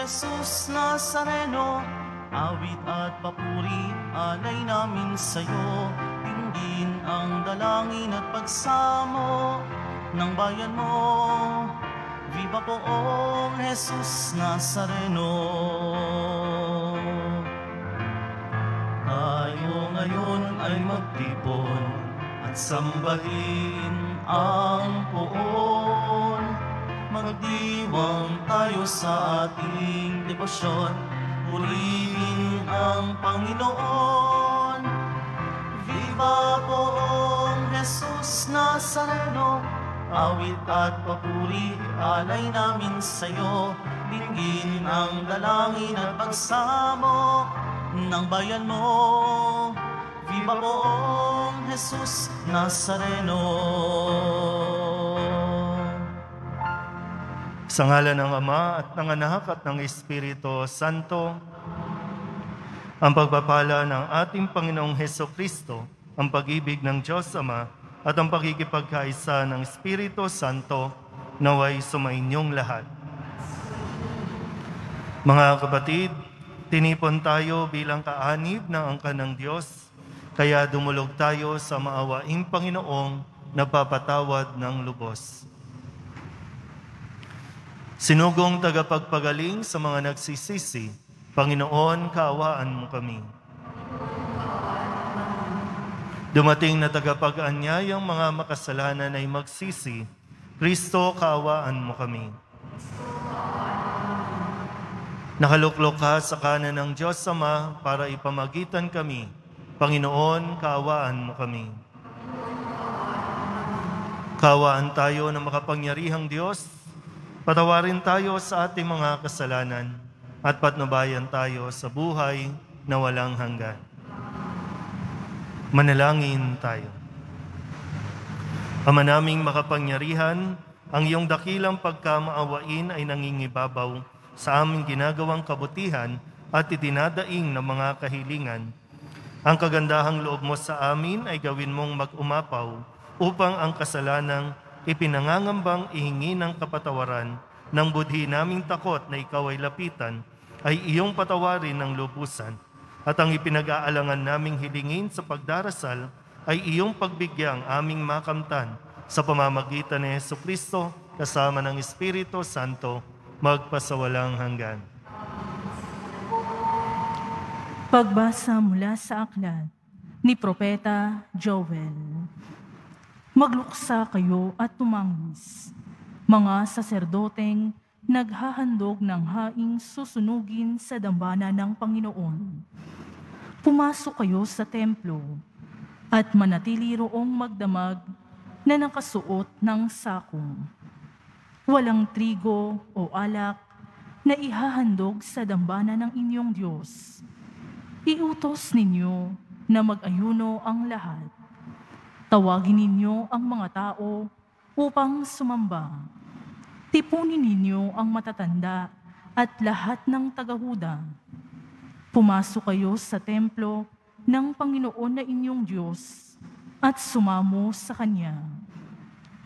Jesus Nazareno, awit at papuri, alay namin sa'yo. Dinggin ang dalangin at pagsamo ng bayan mo. Viva poong Jesus Nazareno. Tayo ngayon ay magtipon at sambahin ang poon. Magdiwang tayo sa ating debosyon, purihin ang Panginoon. Viva poong Jesus Nazareno, awit at papuri, alay namin sa'yo. Dinggin ang dalangin at pagsamo ng bayan mo. Viva poong Jesus Nazareno. Sa ngalan ng Ama at ng Anak at ng Espiritu Santo, ang pagpapala ng ating Panginoong Hesukristo, ang pag-ibig ng Diyos Ama, at ang pagkikipagkaisa ng Espiritu Santo, naway sumainyong lahat. Mga kapatid, tinipon tayo bilang kaanib ng angkan ng Diyos, kaya dumulog tayo sa maawaing Panginoong nagpapatawad ng lubos. Sinugong tagapagpagaling sa mga nagsisisi, Panginoon, kaawaan mo kami. Dumating na tagapag-anyayang mga makasalanan ay magsisi, Kristo, kaawaan mo kami. Nakaluklok ka sa kanan ng Diyos Ama para ipamagitan kami, Panginoon, kaawaan mo kami. Kaawaan tayo ng makapangyarihang Diyos, patawarin tayo sa ating mga kasalanan at patnubayan tayo sa buhay na walang hanggan. Manalangin tayo. Ama naming makapangyarihan, ang iyong dakilang pagkamaawain ay nangingibabaw sa aming ginagawang kabutihan at itinadaing ng mga kahilingan. Ang kagandahang loob mo sa amin ay gawin mong mag-umapaw upang ang kasalanang ipinangangambang ihingi ng kapatawaran ng budhi naming takot na ikaw ay lapitan, ay iyong patawarin ng lubusan. At ang ipinag-aalangan naming hilingin sa pagdarasal ay iyong pagbigyang aming makamtan sa pamamagitan ni Jesucristo kasama ng Espiritu Santo magpasawalang hanggan. Pagbasa mula sa aklat ni Propeta Joel. Magluksa kayo at tumangis, mga saserdoteng naghahandog ng haing susunugin sa dambana ng Panginoon. Pumasok kayo sa templo at manatili roong magdamag na nakasuot ng sakong. Walang trigo o alak na ihahandog sa dambana ng inyong Diyos. Iutos ninyo na mag-ayuno ang lahat. Tawagin ninyo ang mga tao upang sumamba. Tipunin ninyo ang matatanda at lahat ng tagahuda. Pumasok kayo sa templo ng Panginoon na inyong Diyos at sumamo sa Kanya.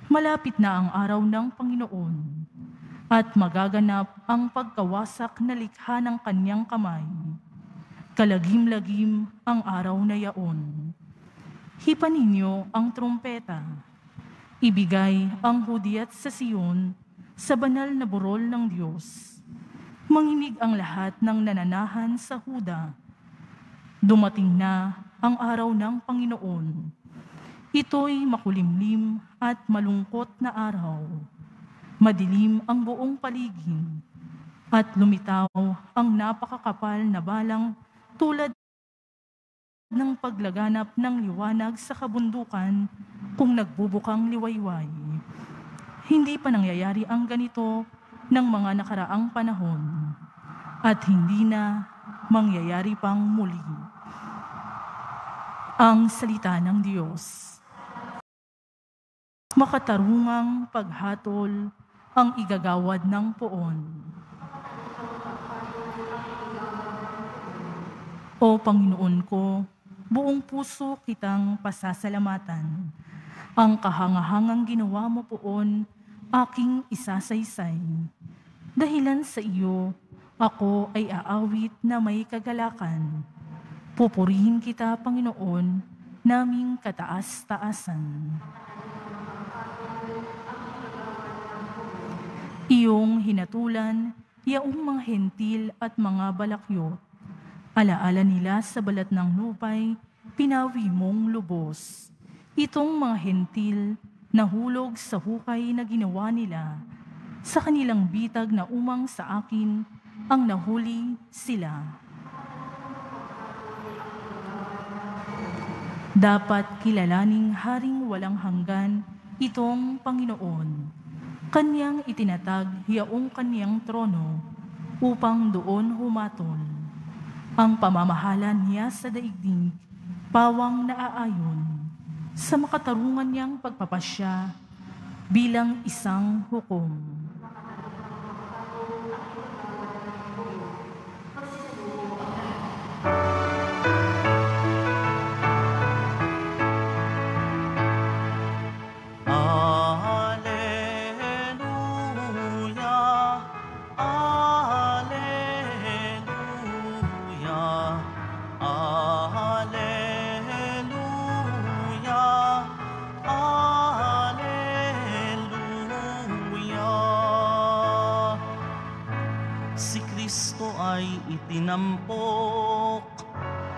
Malapit na ang araw ng Panginoon at magaganap ang pagkawasak na likha ng Kanyang kamay. Kalagim-lagim ang araw na yaon. Hipan ninyo ang trumpeta. Ibigay ang hudyat sa Siyon, sa banal na burol ng Diyos. Manginig ang lahat ng nananahan sa Huda. Dumating na ang araw ng Panginoon. Ito'y makulimlim at malungkot na araw. Madilim ang buong paligid at lumitaw ang napakakapal na balang tulad ng paglaganap ng liwanag sa kabundukan kung nagbubukang liwayway. Hindi pa nangyayari ang ganito ng mga nakaraang panahon at hindi na mangyayari pang muli. Ang salita ng Diyos. Makatarungang paghatol ang igagawad ng poon. O Panginoon ko, buong puso kitang pasasalamatan. Ang kahangahangang ginawa mo poon, aking isasaysay. Dahilan sa iyo, Ako ay aawit na may kagalakan. Pupurihin kita, Panginoon, naming kataas-taasan. Iyong hinatulan, yaong mga hentil at mga balakyot. Alaala nila sa balat ng lupay, pinawi mong lubos. Itong mga hentil, nahulog sa hukay na ginawa nila. Sa kanilang bitag na umang sa akin, ang nahuli sila. Dapat kilalaning haring walang hanggan itong Panginoon. Kanyang itinatag yaong kanyang trono upang doon humatol. Ang pamamahalan niya sa daigdig, pawang naaayon sa makatarungan niyang pagpapasya bilang isang hukom. Itinampok,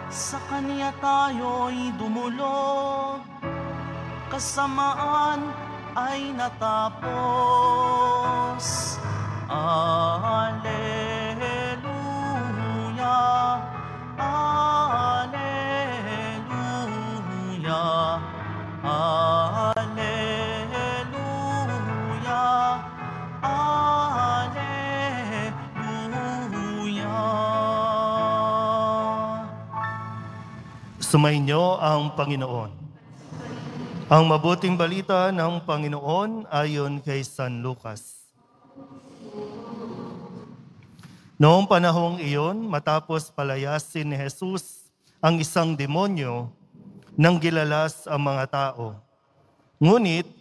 sa Kanya tayo'y dumulog, kasamaan ay natapos. Alleluia, Alleluia, Alleluia, Sumainyo ang Panginoon. Ang mabuting balita ng Panginoon ayon kay San Lucas. Noong panahong iyon, matapos palayasin ni Jesus ang isang demonyo, nang gilalas ang mga tao. Ngunit,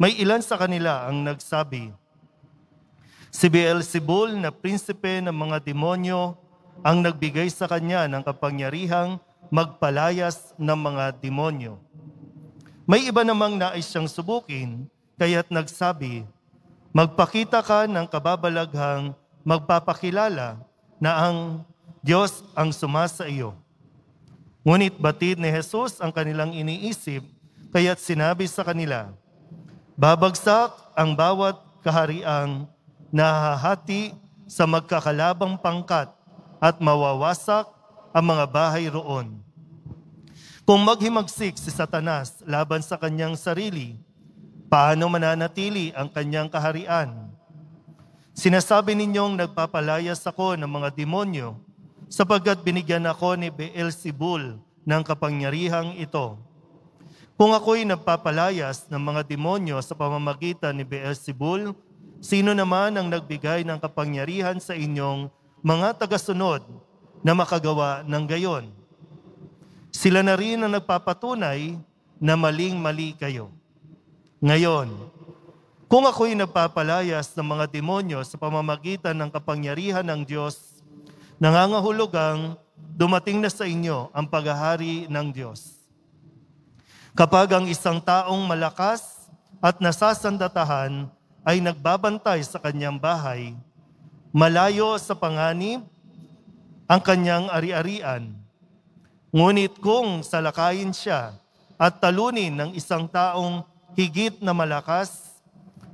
may ilan sa kanila ang nagsabi, si Beelzebul na prinsipe ng mga demonyo ang nagbigay sa kanya ng kapangyarihang magpalayas ng mga demonyo. May iba namang nais siyang subukin, kaya't nagsabi, magpakita ka ng kababalaghang magpapakilala na ang Diyos ang sumasa iyo. Ngunit batid ni Jesus ang kanilang iniisip, kaya't sinabi sa kanila, babagsak ang bawat kahariang nahahati sa magkakalabang pangkat at mawawasak ang mga bahay roon. Kung maghimagsik si Satanas laban sa kanyang sarili, paano mananatili ang kanyang kaharian? Sinasabi ninyong nagpapalayas ako ng mga demonyo, sapagkat binigyan ako ni Beelzebul ng kapangyarihang ito. Kung ako'y nagpapalayas ng mga demonyo sa pamamagitan ni Beelzebul, sino naman ang nagbigay ng kapangyarihan sa inyong mga tagasunod na makagawa ng gayon? Sila na rin ang nagpapatunay na maling-mali kayo. Ngayon, kung ako'y nagpapalayas ng mga demonyo sa pamamagitan ng kapangyarihan ng Diyos, nangangahulugang dumating na sa inyo ang paghahari ng Diyos. Kapag ang isang taong malakas at nasasandatahan ay nagbabantay sa kanyang bahay, malayo sa panganib ang kanyang ari-arian. Ngunit kung salakayin siya at talunin ng isang taong higit na malakas,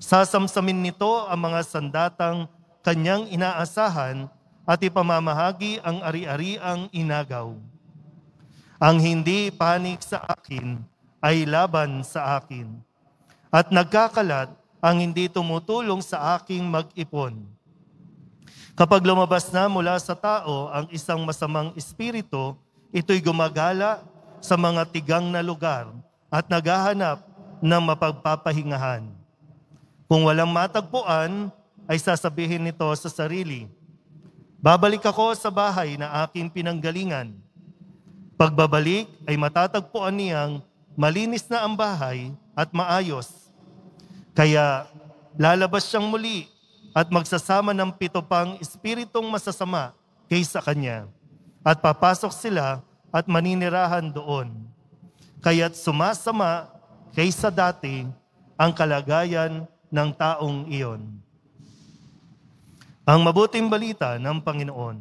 sasamsamin nito ang mga sandatang kanyang inaasahan at ipamamahagi ang ari-ariang inagaw. Ang hindi panik sa akin ay laban sa akin, at nagkakalat ang hindi tumutulong sa aking mag-ipon. Kapag lumabas na mula sa tao ang isang masamang espiritu, ito'y gumagala sa mga tigang na lugar at naghahanap ng mapagpapahingahan. Kung walang matagpuan, ay sasabihin nito sa sarili, babalik ako sa bahay na aking pinanggalingan. Pagbabalik ay matatagpuan niyang malinis na ang bahay at maayos. Kaya lalabas siyang muli at magsasama ng 7 pang espiritong masasama kaysa kanya. At papasok sila at maninirahan doon. Kaya't sumasama kaysa dati ang kalagayan ng taong iyon. Ang mabuting balita ng Panginoon.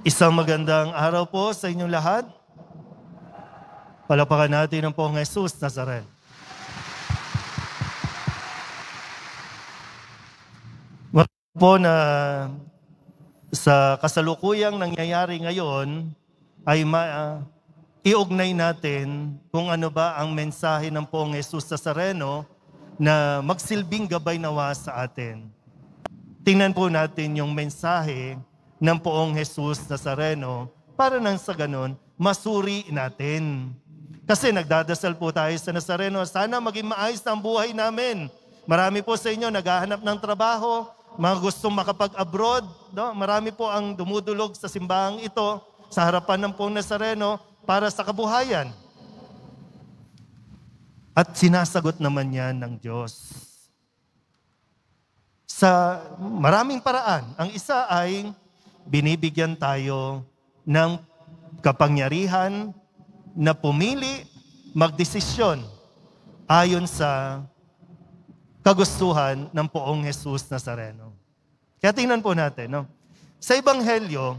Isang magandang araw po sa inyong lahat. Palapakan natin ang Poong Jesus Nazaret. Po na sa kasalukuyang nangyayari ngayon ay iugnay natin kung ano ba ang mensahe ng Poong Jesus Nazareno na magsilbing gabay nawa sa atin. Tingnan po natin yung mensahe ng Poong Jesus Nazareno para nang sa ganon masuri natin. Kasi nagdadasal po tayo sa Nazareno, sana maging maayos na ang buhay namin. Marami po sa inyo naghahanap ng trabaho, mga gustong makapag-abroad, no? Marami po ang dumudulog sa simbahang ito sa harapan ng Poong Nazareno para sa kabuhayan. At sinasagot naman yan ng Diyos. Sa maraming paraan. Ang isa ay binibigyan tayo ng kapangyarihan na pumili, magdesisyon ayon sa kagustuhan ng Poong Jesus Nazareno. Kaya tingnan po natin, no? Sa Ebanghelyo,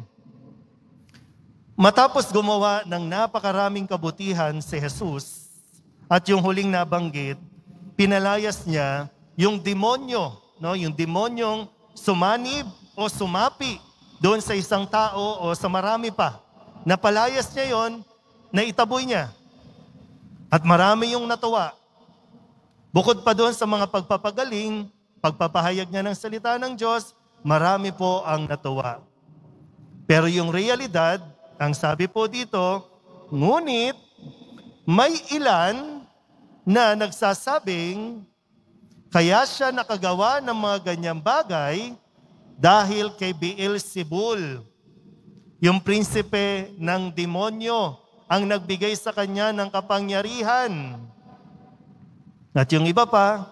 matapos gumawa ng napakaraming kabutihan si Jesus at yung huling nabanggit, pinalayas niya yung demonyo, no? Yung demonyong sumanib o sumapi doon sa isang tao o sa marami pa. Napalayas niya yon, naitaboy niya. At marami yung natuwa. Bukod pa doon sa mga pagpapagaling, pagpapahayag niya ng salita ng Diyos, marami po ang natuwa. Pero yung realidad, ang sabi po dito, ngunit may ilan na nagsasabing kaya siya nakagawa ng mga ganyang bagay dahil kay Beelzebul, yung prinsipe ng demonyo, ang nagbigay sa kanya ng kapangyarihan. At yung iba pa,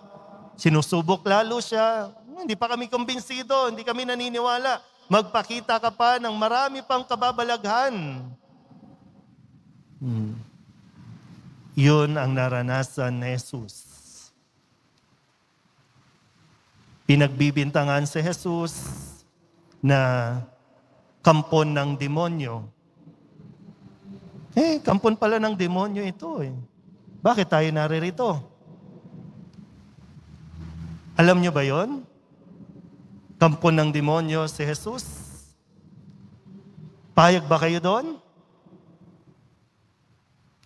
sinusubok lalo siya. Hindi pa kami kumbinsido, hindi kami naniniwala. Magpakita ka pa ng marami pang kababalaghan. Yun ang naranasan ni Jesus. Pinagbibintangan si Jesus na kampon ng demonyo. Kampon pala ng demonyo ito eh. Bakit tayo naririto? Alam nyo ba yon? Kampon ng demonyo si Jesus? Payag ba kayo doon?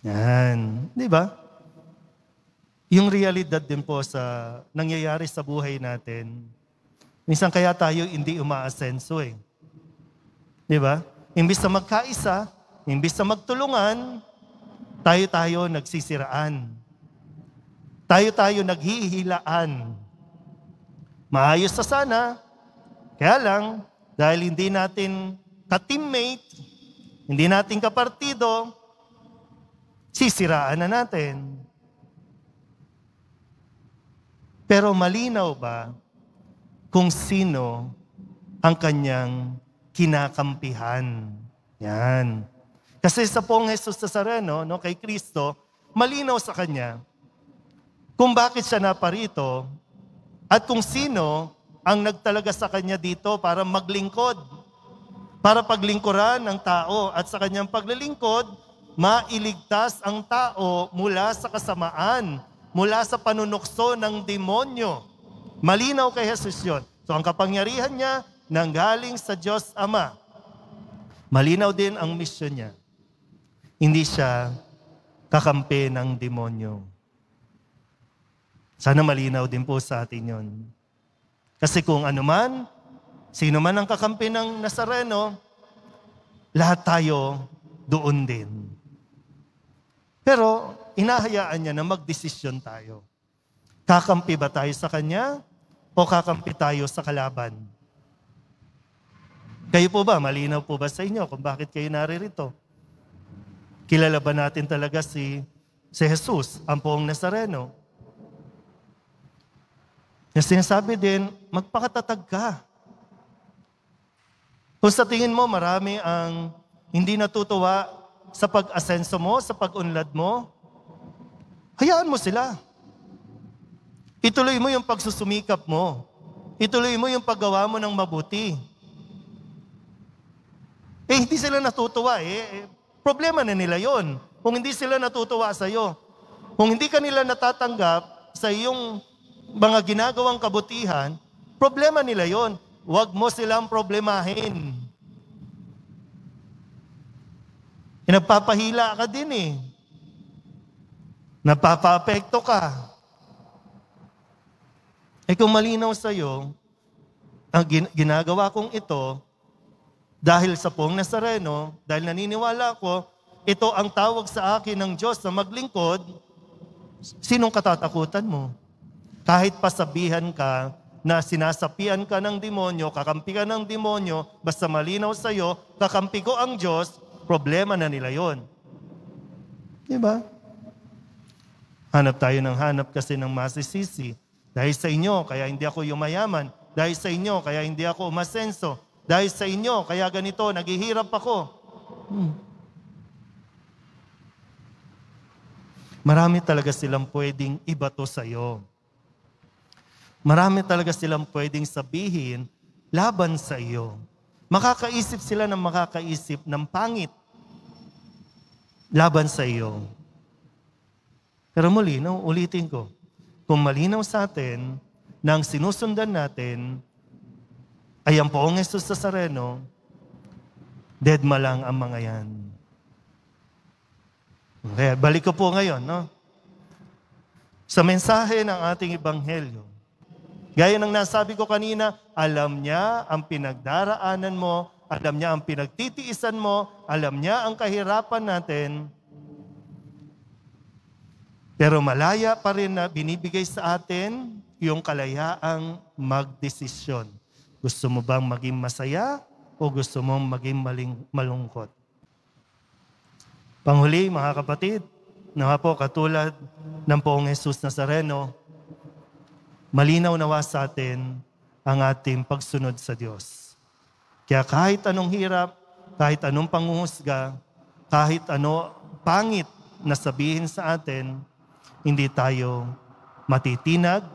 Yan. Di ba? Yung realidad din po sa nangyayari sa buhay natin. Minsan kaya tayo hindi umaasenso eh. Di ba? Imbis na magkaisa, imbis na magtulungan, tayo nagsisiraan. Tayo naghihilaan. Maayos na sana, kaya lang, dahil hindi natin ka-teammate, hindi natin kapartido, sisiraan na natin. Pero malinaw ba kung sino ang kanyang kinakampihan? Yan. Kasi sa Poong Jesus Nazareno, no, kay Kristo, malinaw sa kanya kung bakit siya naparito at kung sino ang nagtalaga sa kanya dito para maglingkod, para paglingkuran ng tao at sa kanyang paglilingkod, mailigtas ang tao mula sa kasamaan, mula sa panunukso ng demonyo. Malinaw kay Jesus yun. So ang kapangyarihan niya nanggaling sa Diyos Ama. Malinaw din ang mission niya. Hindi siya kakampi ng demonyo. Sana malinaw din po sa atin yun. Kasi kung ano man, sino man ang kakampi ng Nazareno, lahat tayo doon din. Pero inahayaan niya na magdesisyon tayo. Kakampi ba tayo sa Kanya o kakampi tayo sa kalaban? Kayo po ba? Malinaw po ba sa inyo kung bakit kayo naririto? Kilala ba natin talaga si Jesus, ang Poong Nazareno? Na sinasabi din, magpakatatag ka. Kung sa tingin mo, marami ang hindi natutuwa sa pag-asenso mo, sa pag-unlad mo, hayaan mo sila. Ituloy mo yung pagsusumikap mo. Ituloy mo yung paggawa mo ng mabuti. Hindi sila natutuwa problema na nila yon. Kung hindi sila natutuwa sa iyo, kung hindi ka nila natatanggap sa iyong mga ginagawang kabutihan, problema nila yon. Huwag mo silang problemahin. Nagpapahila ka din Napapa-apekto ka. Kung malinaw sa iyo, ang ginagawa kong ito, dahil sa Poong Nazareno, dahil naniniwala ko, ito ang tawag sa akin ng Diyos na maglingkod, sinong katatakutan mo? Kahit pasabihan ka na sinasapian ka ng demonyo, kakampi ka ng demonyo, basta malinaw sa iyo, kakampi ko ang Diyos, problema na nila yon. Diba? Hanap tayo ng hanap kasi ng masisisi. Dahil sa inyo, kaya hindi ako yumayaman. Dahil sa inyo, kaya hindi ako umasenso. Dahil sa inyo, kaya ganito, naghihirap ako. Marami talaga silang pwedeng ibato sa iyo. Marami talaga silang pwedeng sabihin laban sa iyo. Makakaisip sila ng makakaisip ng pangit laban sa iyo. Pero muli, ulitin ko, kung malinaw sa atin na ang sinusundan natin ay ang Poong Jesus Nazareno, deadma lang ang mga yan. Okay, balik ko po ngayon, sa mensahe ng ating Ebanghelyo. Gaya ng nasabi ko kanina, alam niya ang pinagdaraanan mo, alam niya ang pinagtitiisan mo, alam niya ang kahirapan natin, pero malaya pa rin na binibigay sa atin yung kalayaang magdesisyon. Gusto mo bang maging masaya o gusto mong maging malungkot? Panghuli, mga kapatid, na po katulad ng Poong Jesus Nazareno, malinaw nawa sa atin ang ating pagsunod sa Diyos. Kaya kahit anong hirap, kahit anong panguhusga, kahit ano pangit na sabihin sa atin, hindi tayo matitinag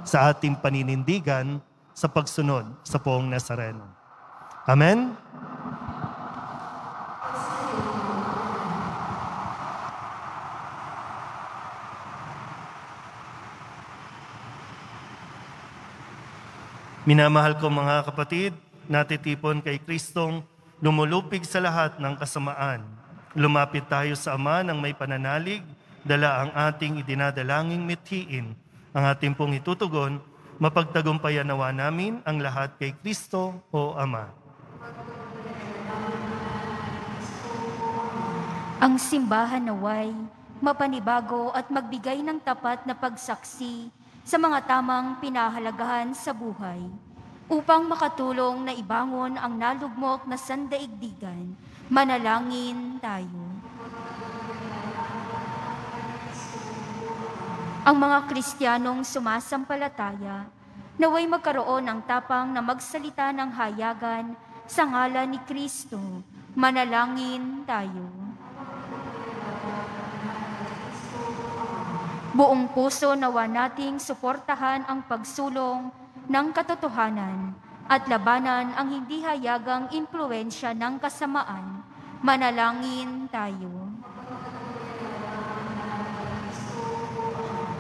sa ating paninindigan sa pagsunod sa Poong Nazareno. Amen? Minamahal ko mga kapatid, natitipon kay Kristong lumulupig sa lahat ng kasamaan. Lumapit tayo sa Ama ng may pananalig, dala ang ating idinadalangin mithiin, ang ating pong itutugon, mapagtagumpayan nawa namin ang lahat kay Kristo o Ama. Ang simbahan naway mapanibago at magbigay ng tapat na pagsaksi sa mga tamang pinahalagahan sa buhay upang makatulong na ibangon ang nalugmok na sandaigdigan. Manalangin tayo. Ang mga Kristiyanong sumasampalataya naway magkaroon ng tapang na magsalita ng hayagan sa ngalan ni Kristo. Manalangin tayo. Buong puso nawa nating suportahan ang pagsulong ng katotohanan at labanan ang hindi hayagang impluensya ng kasamaan. Manalangin tayo.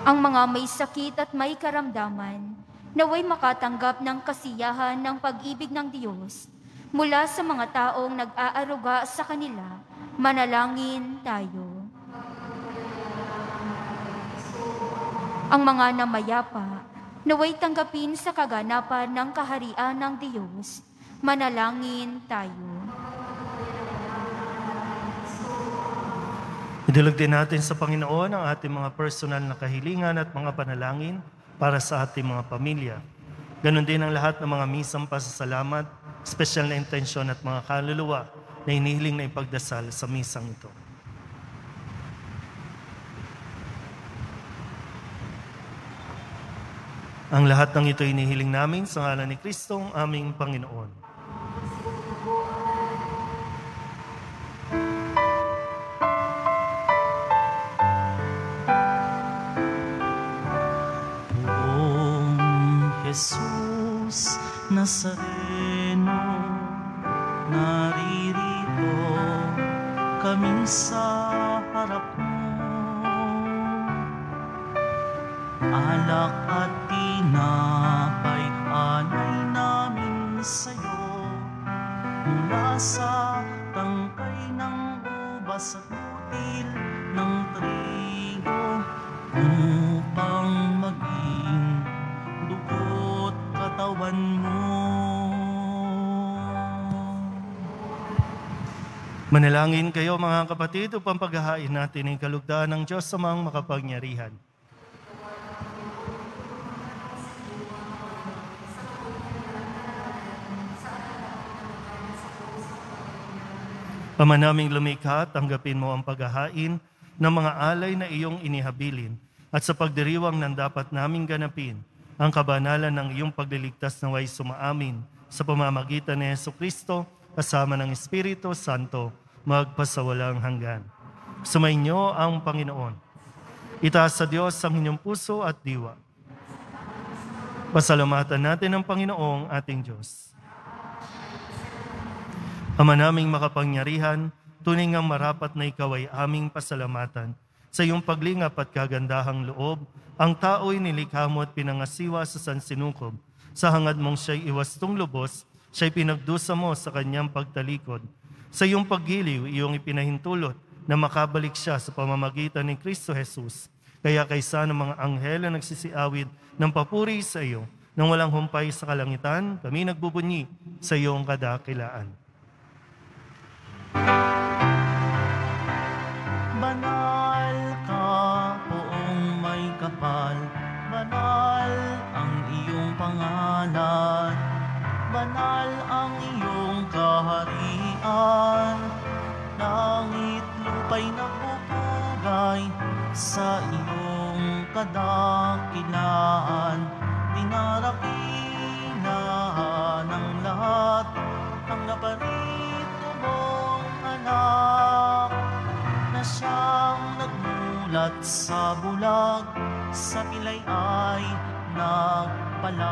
Ang mga may sakit at may karamdaman, naway makatanggap ng kasiyahan ng pag-ibig ng Diyos mula sa mga taong nag-aaruga sa kanila. Manalangin tayo. Ang mga namayapa, naway tanggapin sa kaganapan ng kaharian ng Diyos. Manalangin tayo. Idulog din natin sa Panginoon ang ating mga personal na kahilingan at mga panalangin para sa ating mga pamilya. Ganon din ang lahat ng mga misang pasasalamat, espesyal na intensyon at mga kaluluwa na inihiling na ipagdasal sa misang ito. Ang lahat ng ito inihiling namin sa ngalan ni Kristo, ang aming Panginoon. Jesus Nazareno, naririto kami sa harap mo. Alak at tinapay alay namin sa'yo, mula sa tangkay ng ubas at butil ng trigo, upang maging dugo't katawan mo. Manalangin kayo mga kapatid upang paghahain natin ang kalugdaan ng Diyos Amang makapangyarihan. Ama naming lumikha, tanggapin mo ang paghahain ng mga alay na iyong inihabilin at sa pagdiriwang ng dapat naming ganapin ang kabanalan ng iyong pagliligtas naway sumaamin sa pamamagitan ni Jesucristo kasama ng Espiritu Santo magpasawalang hanggan. Sumainyo ang Panginoon. Itaas sa Diyos ang inyong puso at diwa. Pasalamatan natin ang Panginoong ating Diyos. Ama naming makapangyarihan, tunay ngang marapat na ikaw ay aming pasalamatan. Sa iyong paglingap at kagandahang loob, ang tao'y nilikha mo at pinangasiwa sa sansinukob. Sa hangad mong siya'y iwastong lubos, siya'y pinagdusa mo sa kanyang pagtalikod. Sa iyong paggiliw, iyong ipinahintulot na makabalik siya sa pamamagitan ni Kristo Jesus. Kaya kaysa ng mga anghel na nagsisiawid ng papuri sa iyo, nang walang humpay sa kalangitan, kami nagbubunyi sa iyong kadakilaan. Banal ka, poong may kapal, banal ang iyong pangalan, banal ang iyong kaharian, langit lupa'y napupugay sa iyong kadakilaan, dinarakina ng lahat ang naparito mong anak, na siyang nagmulat sa bulag, sa pilay ay nagpalakad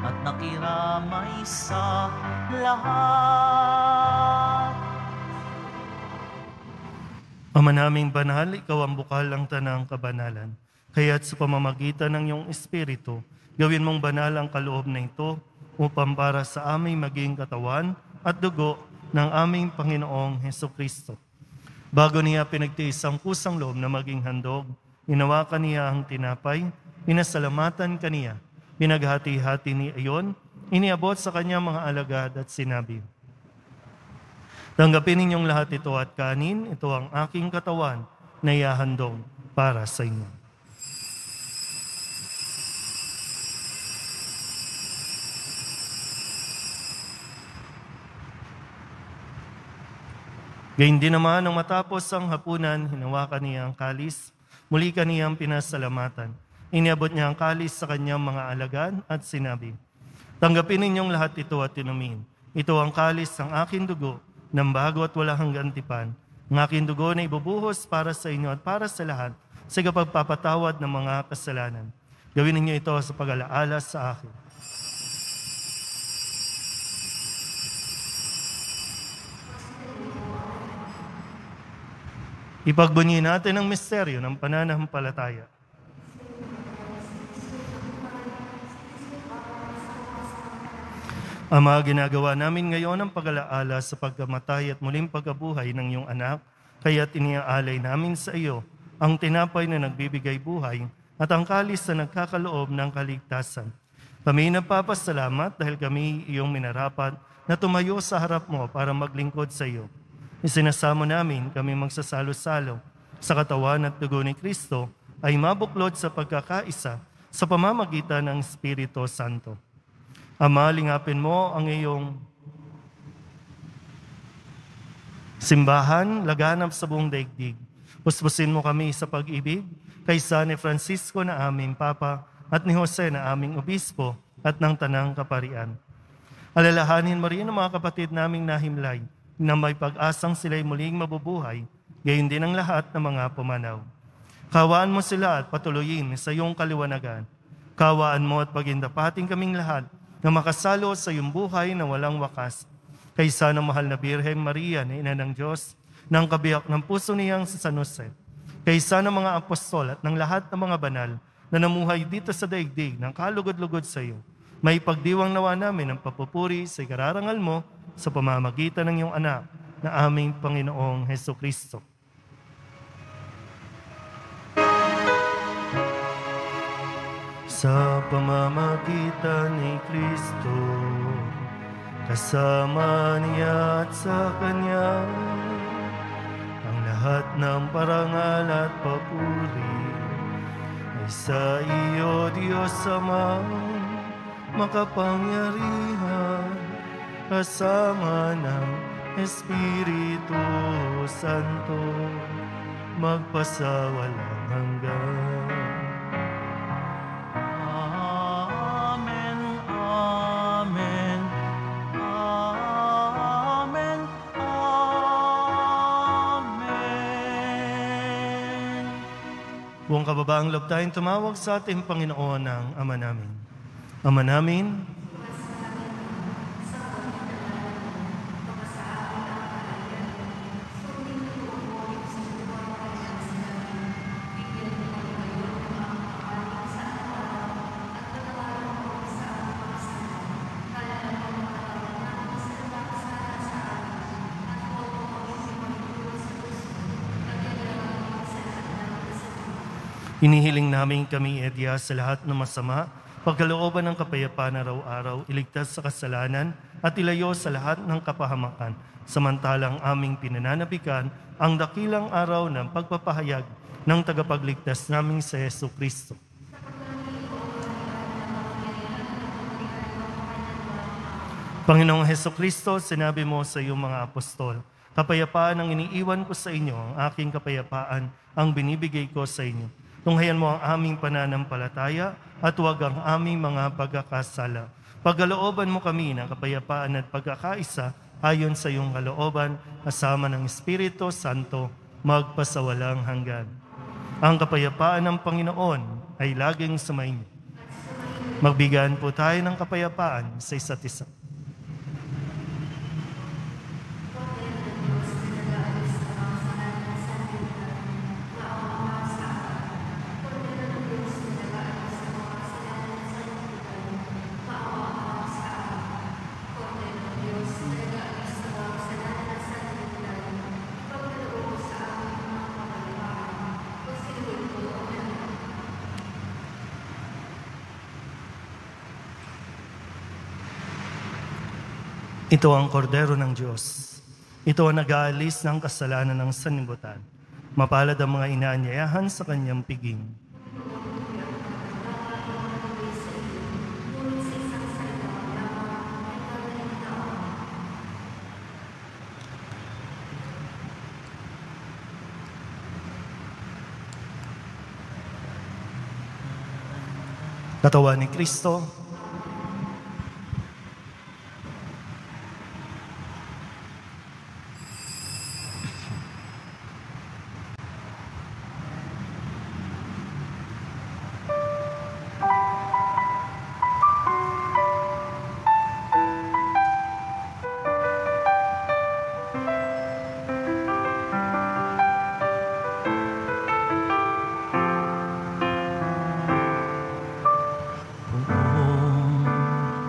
at nakiramay sa lahat. Ama naming banal, ikaw ang bukal ng tanang kabanalan. Kaya't sa pamamagitan ng iyong Espiritu, gawin mong banal ang kaloob na ito upang para sa aming maging katawan at dugo ng aming Panginoong Hesukristo. Bago niya pinagtiis ang kusang loob na maging handog, inawakan niya ang tinapay, pinasalamatan kaniya, pinaghati-hati niya iyon, iniabot sa kanyang mga alagad at sinabi, tanggapin ninyong lahat ito at kanin, ito ang aking katawan na ihahandog para sa inyo. Gayun din naman, nang matapos ang hapunan, hinawakan niya ang kalis, muli kaniyang pinasalamatan. Iniabot niya ang kalis sa kanyang mga alagad at sinabi, tanggapin ninyong lahat ito at inumin. Ito ang kalis ng aking dugo, ng bago at wala hanggang tipan. Ang aking dugo na ibubuhos para sa inyo at para sa lahat sa kapagpapatawad ng mga kasalanan. Gawin ninyo ito sa pag-alaala sa akin. Ipagbunyi natin ang misteryo ng pananampalataya. Ama, ginagawa namin ngayon ang pag-alaala sa pagkamatay at muling pagkabuhay ng iyong anak, kaya't iniaalay namin sa iyo ang tinapay na nagbibigay buhay at ang kalis na nagkakaloob ng kaligtasan. Kami nagpapasalamat dahil kami iyong minarapat na tumayo sa harap mo para maglingkod sa iyo. Isinasamo namin kami magsasalo-salo sa katawan at dugo ni Kristo ay mabuklod sa pagkakaisa sa pamamagitan ng Espiritu Santo. Ama, lingapin mo ang iyong simbahan, laganap sa buong daigdig. Puspusin mo kami sa pag-ibig kay San Francisco na aming Papa at ni Jose na aming obispo at ng tanang kaparian. Alalahanin mo rin ang mga kapatid naming nahimlay na may pag-asang sila'y muling mabubuhay, gayon din ang lahat ng mga pumanaw. Kawaan mo sila at patuloyin sa iyong kaliwanagan. Kawaan mo at pagindapating kaming lahat na makasalo sa iyong buhay na walang wakas. Kaysa ng mahal na Birheng Maria na Ina ng Diyos, ng kabiyak ng puso niyang si San Jose, kaysa ng mga apostol at ng lahat ng mga banal na namuhay dito sa daigdig ng kalugod-lugod sa iyo, may pagdiwang nawa namin ang papupuri sa ikararangal mo sa pamamagitan ng iyong anak na aming Panginoong Hesukristo. Sa pamamagitan ni Kristo, kasama niya at sa Kanya, ang lahat ng parangal at papuri ay sa iyo, Diyos Ama, makapangyarihan, kasama ng Espiritu Santo, magpasawalang hanggan. Amen, amen, amen, amen. Buong kababaang loob tayong tumawag sa ating Panginoon ng Ama namin. Ama namin, hinihiling namin kami, Edya, sa lahat ng masama, pagkalooban ng kapayapaan araw-araw, iligtas sa kasalanan at ilayo sa lahat ng kapahamakan, samantalang aming pinananabikan ang dakilang araw ng pagpapahayag ng tagapagligtas naming sa Jesucristo. Panginoong Jesucristo, sinabi mo sa iyong mga apostol, kapayapaan ang iniiwan ko sa inyo, ang aking kapayapaan ang binibigay ko sa inyo. Tunghayan mo ang aming pananampalataya at huwag ang aming mga pagkakasala. Pagkalooban mo kami ng kapayapaan at pagkakaisa ayon sa iyong kalooban, kasama ng Espiritu Santo, magpasawalang hanggan. Ang kapayapaan ng Panginoon ay laging sumainyo. Magbigaan po tayo ng kapayapaan sa isa't isa. Ito ang kordero ng Diyos. Ito ang nag-aalis ng kasalanan ng sanlibutan. Mapalad ang mga inaanyayahan sa kanyang piging. Katawan ni Kristo,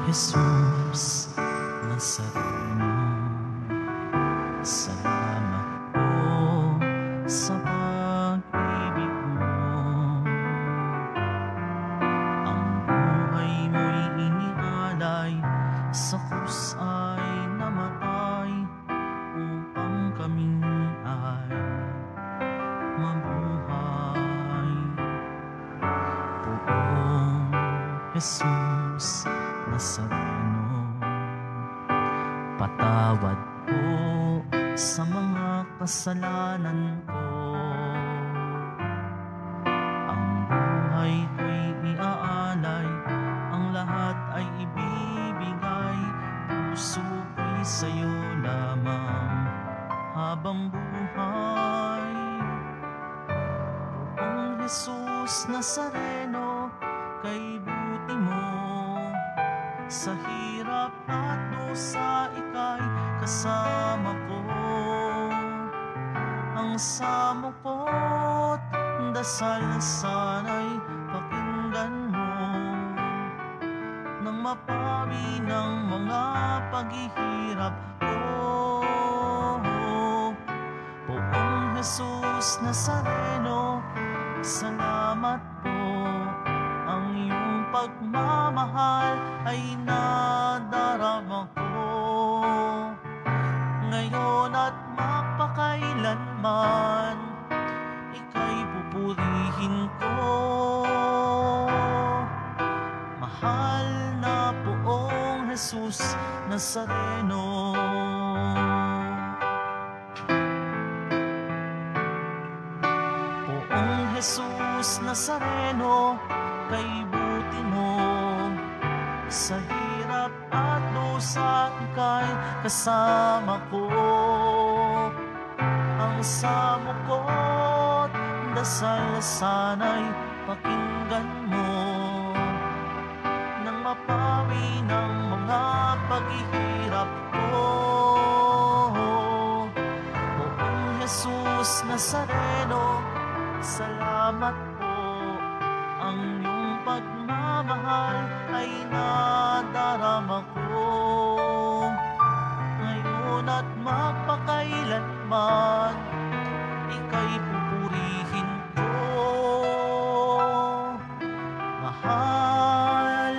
Jesus Nazareno, salamat po sa pag-ibig mo. Ang buhay mo'y inialay, sa krus ay namatay, upang kami ay mabuhay. Poong Jesus Nazareno, patawad po sa mga kasalanan ko. Ang buhay ko'y iaan sa'yo lamang habang buhay. Poong Jesus Nazareno, kay buti mo sa hirap at dusa ika'y kasama ko. Ang samo ko't dasal sana'y pakinggan mo, nang mapawi ng mga paghihirap ko. Poong Jesus Nazareno, salamat po. Ang iyong pagmamahal ay nadarama ko, ngayon at magpakailanman ika'y pupurihin ko. Mahal na Poong Jesus Nazareno. Poong Jesus Nazareno, kay buti mo sa hirap at dusa ika'y kasama ko. Ang samo ko't dasal sana'y pakinggan mo, nang mapawi ng mga paghihirap ko. Poong Jesus Nazareno, salamat po. Ang iyong pagmamahal ay nadarama ko, ngayon at magpakailanman ika'y pupurihin ko. Mahal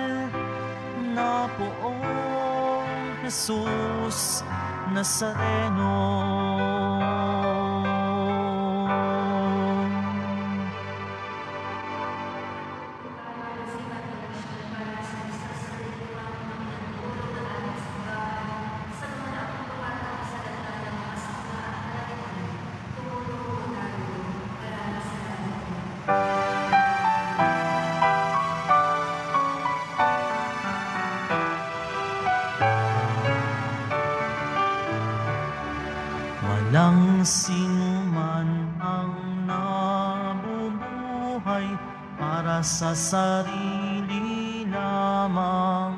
na Poong Jesus Nazareno. Walang sinuman ang nabubuhay para sa sarili lamang.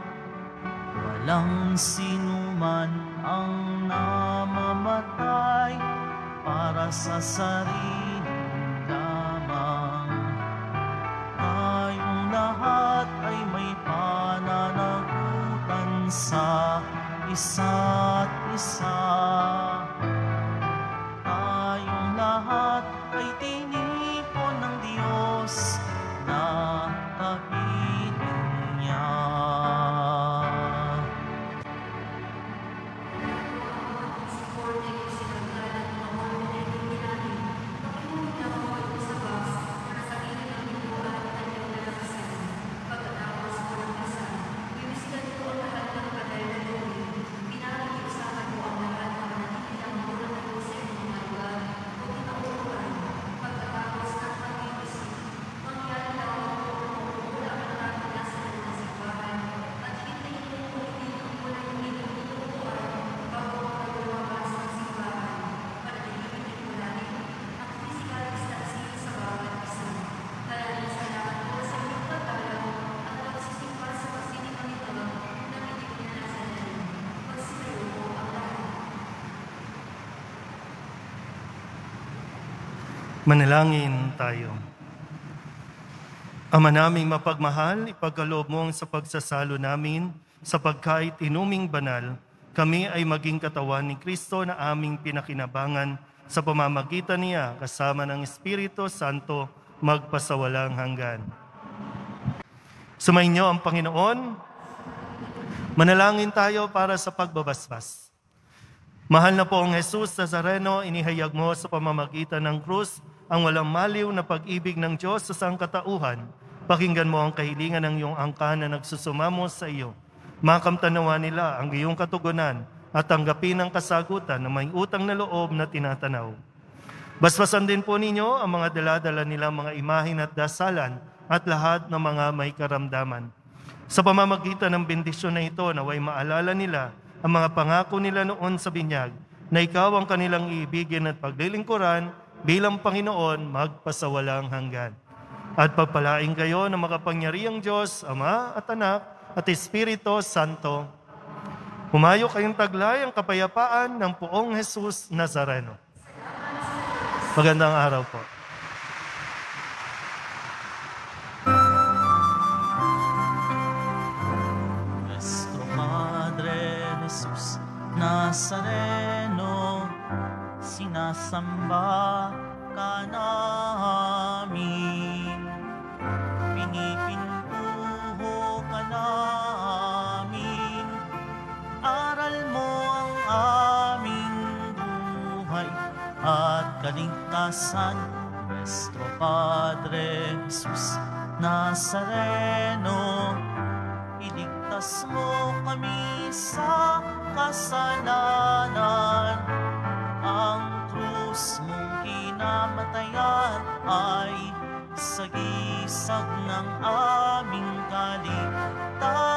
Walang sinuman ang namamatay para sa sarili lamang. Tayong lahat ay may pananagutan sa isa't isa. Tayong lahat ay tinipon ng Diyos na kapiling niya. Manalangin tayo. Ama naming mapagmahal, ipagkaloob mo sa pagsasalo namin sa pagkait inuming banal, kami ay maging katawan ni Kristo na aming pinakinabangan sa pamamagitan niya kasama ng Espiritu Santo magpasawalang hanggan. Sumainyo ang Panginoon. Manalangin tayo para sa pagbabasbas. Mahal na Poong Jesus Nazareno, inihayag mo sa pamamagitan ng krus ang walang maliw na pag-ibig ng Diyos sa sangkatauhan. Pakinggan mo ang kahilingan ng iyong angkan na nagsusumamo sa iyo. Makamtanawa nila ang iyong katugunan at tanggapin ang kasagutan na may utang na loob na tinatanaw. Basbasan din po ninyo ang mga daladala nilang mga imahin at dasalan at lahat ng mga may karamdaman. Sa pamamagitan ng bendisyon na ito, naway maalala nila ang mga pangako nila noon sa binyag, na ikaw ang kanilang iibigin at paglilingkuran bilang Panginoon magpasawalang hanggan. At pagpalain kayo ng makapangyarihang Diyos, Ama at Anak at Espiritu Santo. Humayo kayong taglay ang kapayapaan ng Poong Jesus Nazareno. Magandang araw po. Nuestro Padre Jesus Nazareno, sinasamba ka namin, pinipintuho ka namin, aral mo ang aming buhay at kaligtasan. Nuestro Padre Jesus Nazareno, iligtas mo kami sa kasalanan. Ang krus mong kinamatayan ay sagisag ng aming kaligtasan.